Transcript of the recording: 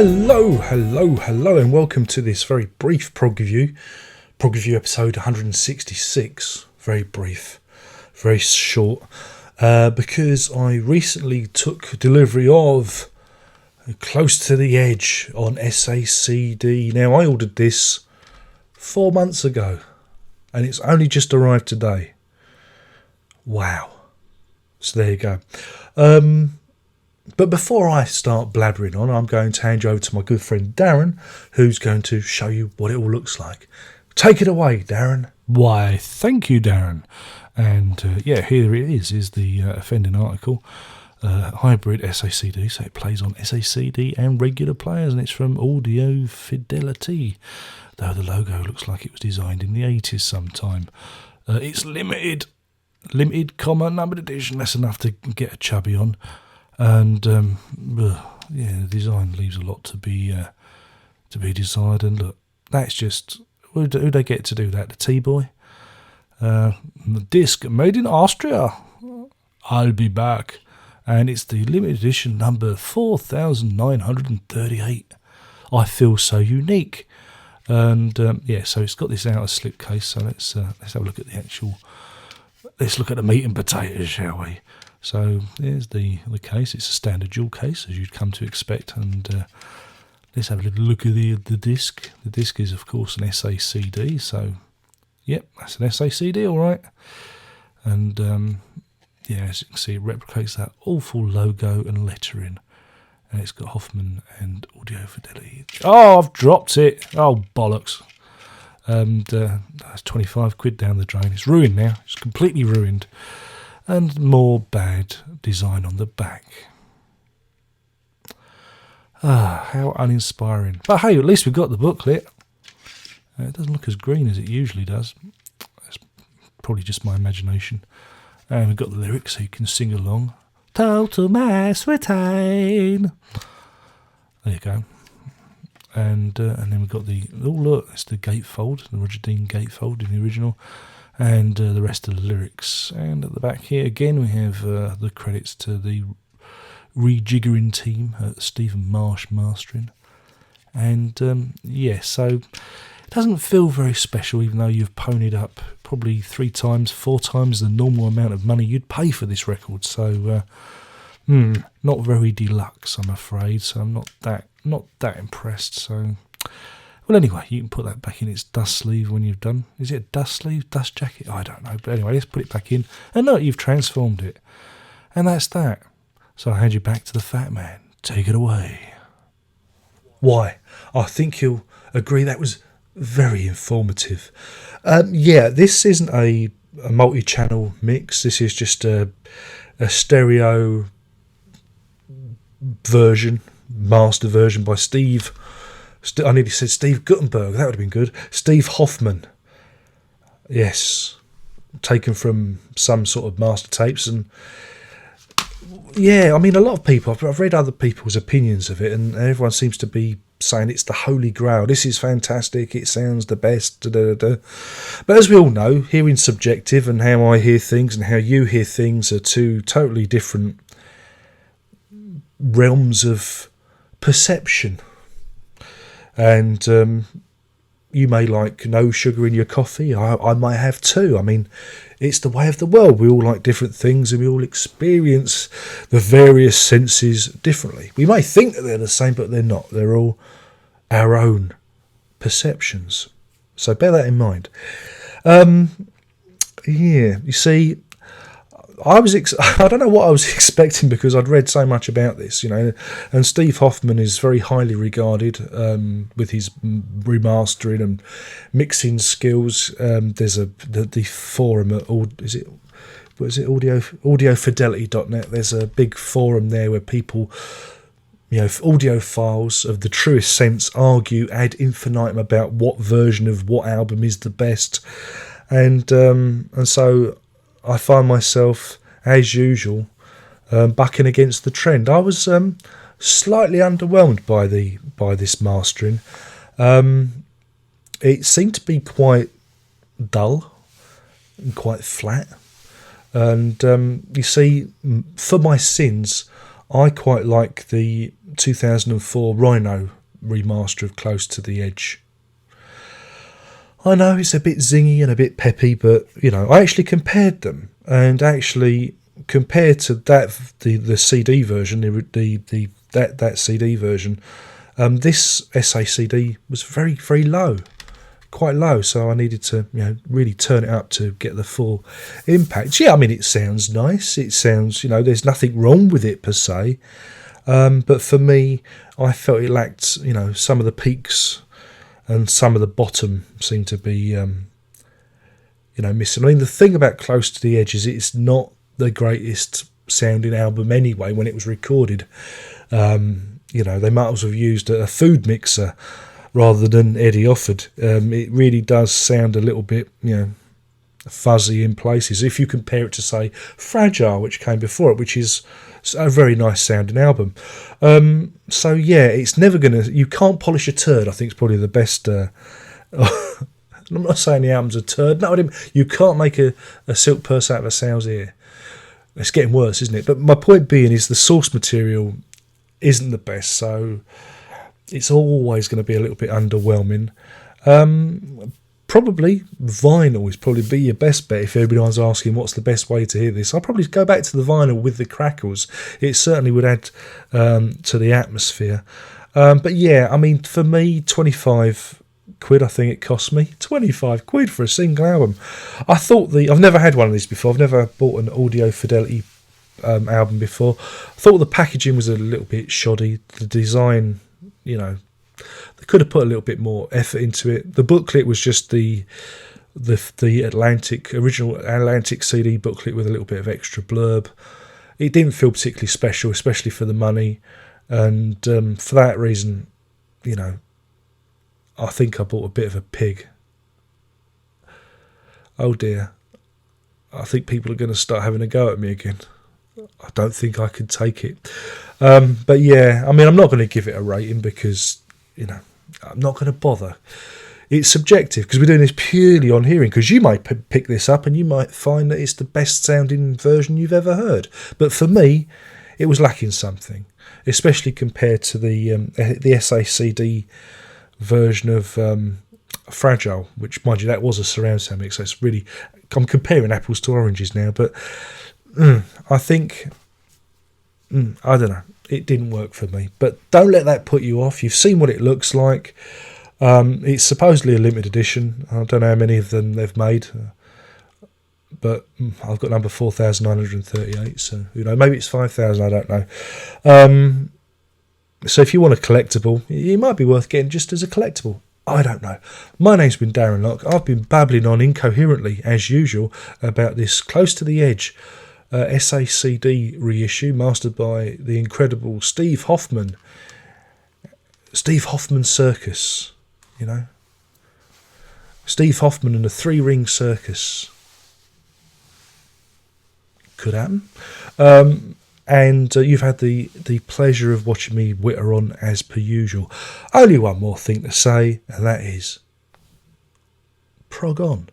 Hello, and welcome to this very brief prog review episode 166. Very brief, very short, because I recently took delivery of Close to the Edge on SACD. Now, I ordered this 4 months ago, and it's only just arrived today. Wow. So there you go. But before I start blabbering on, I'm going to hand you over to my good friend Darren, who's going to show you what it all looks like. Take it away, Darren. Why, thank you, Darren. And here it is the offending article. Hybrid SACD, so it plays on SACD and regular players, and it's from Audio Fidelity, though the logo looks like it was designed in the 80s sometime. It's limited, numbered edition. That's enough to get a chubby on. And the design leaves a lot to be desired. And look, that's just who they get to do that? The T-Boy. The disc made in Austria. I'll be back, and it's the limited edition number 4938. I feel so unique. And so it's got this outer slip case. So let's have a look at the actual. Let's look at the meat and potatoes, shall we? So there's the case. It's a standard dual case, as you'd come to expect. And let's have a little look at the disc. The disc is, of course, an SACD. So, yep, that's an SACD, all right. And, as you can see, it replicates that awful logo and lettering. And it's got Hoffman and Audio Fidelity. Oh, I've dropped it. Oh, bollocks. And that's 25 quid down the drain. It's ruined now. It's completely ruined. And more bad design on the back. How uninspiring. But hey, at least we've got the booklet. It doesn't look as green as it usually does. It's probably just my imagination. And we've got the lyrics so you can sing along. Total mass retain. There you go. And then we've got it's the gatefold, the Roger Dean gatefold in the original. And the rest of the lyrics. And at the back here, again, we have the credits to the rejiggering team, Stephen Marsh mastering. And, so it doesn't feel very special, even though you've ponied up probably 4 times the normal amount of money you'd pay for this record. So, not very deluxe, I'm afraid. So I'm not that impressed. So... Well, anyway, you can put that back in its dust sleeve when you've done. Is it a dust sleeve, dust jacket? I don't know. But anyway, let's put it back in. And look, you've transformed it. And that's that. So I'll hand you back to the fat man. Take it away. Why? I think you'll agree that was very informative. This isn't a multi-channel mix. This is just a stereo version, master version by Steve. I nearly said Steve Guttenberg. That would have been good. Steve Hoffman. Yes. Taken from some sort of master tapes. And a lot of people, I've read other people's opinions of it, and everyone seems to be saying it's the holy grail. This is fantastic. It sounds the best. But as we all know, hearing's subjective, and how I hear things and how you hear things are two totally different realms of perception. And you may like no sugar in your coffee. I might have too. I mean, it's the way of the world. We all like different things, and we all experience the various senses differently. We may think that they're the same, but they're not. They're all our own perceptions. So bear that in mind. You see, I don't know what I was expecting, because I'd read so much about this, and Steve Hoffman is very highly regarded with his remastering and mixing skills. There's the forum at audiofidelity.net. There's a big forum there where people, audiophiles of the truest sense, argue ad infinitum about what version of what album is the best, and so I find myself, as usual, bucking against the trend. I was slightly underwhelmed by this mastering. It seemed to be quite dull and quite flat. And you see, for my sins, I quite like the 2004 Rhino remaster of Close to the Edge. I know it's a bit zingy and a bit peppy, but I actually compared them, and actually compared to that the CD version, that CD version, this SACD was very, very low, quite low. So I needed to really turn it up to get the full impact. Yeah, I mean, it sounds nice. It sounds there's nothing wrong with it per se, but for me, I felt it lacked some of the peaks. And some of the bottom seemed to be, missing. I mean, the thing about Close to the Edge is it's not the greatest sounding album anyway when it was recorded. They might as well have used a food mixer rather than Eddie offered. It really does sound a little bit, fuzzy in places. If you compare it to, say, Fragile, which came before it, which is a very nice sounding album. So yeah, it's never you can't polish a turd, I think is probably the best. I'm not saying the album's a turd. No, you can't make a silk purse out of a sow's ear. It's getting worse, isn't it? But my point being is the source material isn't the best, so it's always going to be a little bit underwhelming. Probably vinyl is probably be your best bet if everyone's asking what's the best way to hear this. I'll probably go back to the vinyl with the crackles. It certainly would add to the atmosphere. But yeah, I mean, for me, 25 quid I think it cost me. 25 quid for a single album. I thought I've never had one of these before. I've never bought an Audio Fidelity album before. I thought the packaging was a little bit shoddy. The design, they could have put a little bit more effort into it. The booklet was just the original Atlantic CD booklet with a little bit of extra blurb. It didn't feel particularly special, especially for the money, and for that reason, I think I bought a bit of a pig. Oh dear, I think people are going to start having a go at me again. I don't think I could take it. But yeah, I mean, I'm not going to give it a rating because I'm not going to bother. It's subjective because we're doing this purely on hearing, because you might pick this up and you might find that it's the best sounding version you've ever heard. But for me, it was lacking something, especially compared to the SACD version of Fragile, which, mind you, that was a surround sound mix. So it's really, I'm comparing apples to oranges now, but I think, I don't know. It didn't work for me, but don't let that put you off. You've seen what it looks like. It's supposedly a limited edition. I don't know how many of them they've made, but I've got number 4,938. So maybe it's 5,000. I don't know. So if you want a collectible, it might be worth getting just as a collectible. I don't know. My name's been Darren Locke. I've been babbling on incoherently as usual about this Close to the Edge SACD reissue, mastered by the incredible Steve Hoffman. Steve Hoffman Circus, Steve Hoffman and the 3-ring circus. Could happen. And you've had the pleasure of watching me witter on as per usual. Only one more thing to say, and that is prog on.